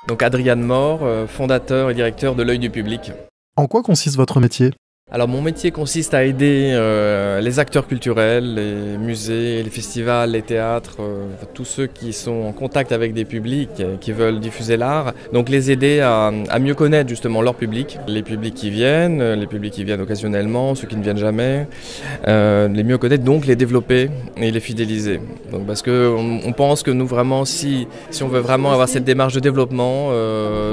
Donc Adrian Mor, fondateur et directeur de l'Œil du Public. En quoi consiste votre métier ? Alors mon métier consiste à aider les acteurs culturels, les musées, les festivals, les théâtres, tous ceux qui sont en contact avec des publics qui veulent diffuser l'art. Donc les aider à mieux connaître justement leur public, les publics qui viennent occasionnellement, ceux qui ne viennent jamais, les mieux connaître, donc les développer et les fidéliser. Donc parce que on pense que nous vraiment, si on veut vraiment avoir cette démarche de développement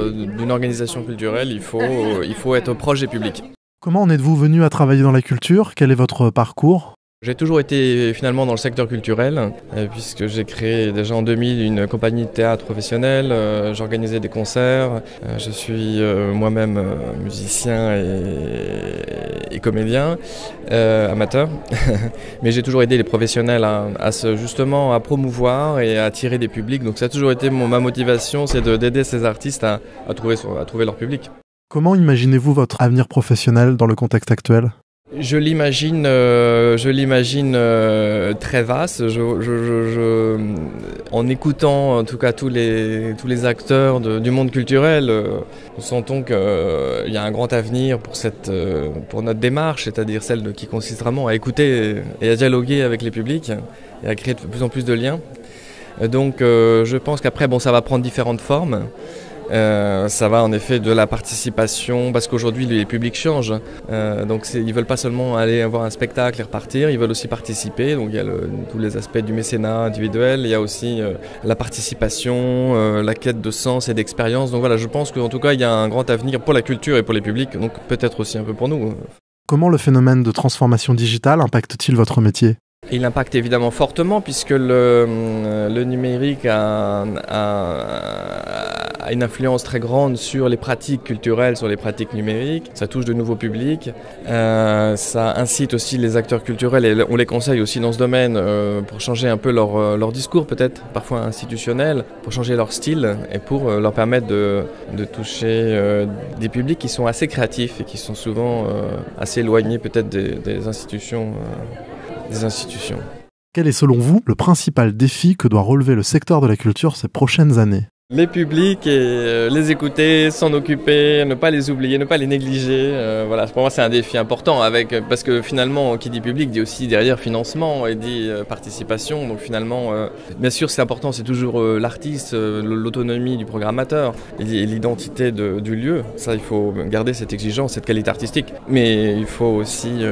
d'une organisation culturelle, il faut être proche des publics. Comment en êtes-vous venu à travailler dans la culture ? Quel est votre parcours ? J'ai toujours été finalement dans le secteur culturel, puisque j'ai créé déjà en 2000 une compagnie de théâtre professionnelle, j'organisais des concerts, je suis moi-même musicien et comédien, amateur, mais j'ai toujours aidé les professionnels justement à promouvoir et à attirer des publics, donc ça a toujours été ma motivation, c'est d'aider ces artistes à trouver leur public. Comment imaginez-vous votre avenir professionnel dans le contexte actuel ? Je l'imagine très vaste. En écoutant en tout cas tous les acteurs du monde culturel, nous sentons qu'il y a un grand avenir pour notre démarche, c'est-à-dire celle qui consiste vraiment à écouter et à dialoguer avec les publics et à créer de plus en plus de liens. Donc je pense qu'après ça va prendre différentes formes. Ça va en effet de la participation, parce qu'aujourd'hui les publics changent, donc ils veulent pas seulement aller voir un spectacle et repartir, ils veulent aussi participer, donc il y a tous les aspects du mécénat individuel, il y a aussi la participation, la quête de sens et d'expérience, donc voilà, je pense qu'en tout cas il y a un grand avenir pour la culture et pour les publics, donc peut-être aussi un peu pour nous. Comment le phénomène de transformation digitale impacte-t-il votre métier ? Il impacte évidemment fortement puisque le numérique a une influence très grande sur les pratiques culturelles, sur les pratiques numériques. Ça touche de nouveaux publics. Ça incite aussi les acteurs culturels, et on les conseille aussi dans ce domaine pour changer un peu leur discours peut-être, parfois institutionnel, pour changer leur style et pour leur permettre de toucher des publics qui sont assez créatifs et qui sont souvent assez éloignés peut-être des institutions. Quel est selon vous le principal défi que doit relever le secteur de la culture ces prochaines années ? Les publics, et les écouter, s'en occuper, ne pas les oublier, ne pas les négliger. Voilà, pour moi c'est un défi important parce que finalement qui dit public dit aussi derrière financement et dit participation. Donc finalement, bien sûr c'est important, c'est toujours l'artiste, l'autonomie du programmateur et l'identité du lieu. Ça il faut garder cette exigence, cette qualité artistique. Mais il faut aussi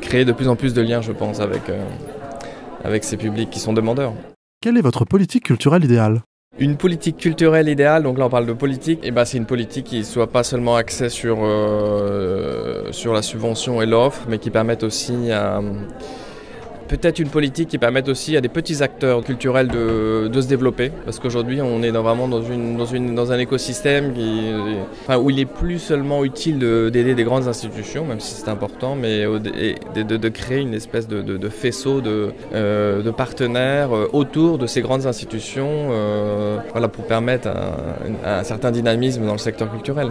créer de plus en plus de liens, je pense, avec ces publics qui sont demandeurs. Quelle est votre politique culturelle idéale ? Une politique culturelle idéale, donc là on parle de politique, c'est une politique qui ne soit pas seulement axée sur la subvention et l'offre, mais qui permette aussi peut-être une politique qui permette aussi à des petits acteurs culturels de se développer, parce qu'aujourd'hui on est vraiment dans un écosystème où il n'est plus seulement utile d'aider des grandes institutions, même si c'est important, mais de créer une espèce de faisceau de partenaires autour de ces grandes institutions, pour permettre un certain dynamisme dans le secteur culturel.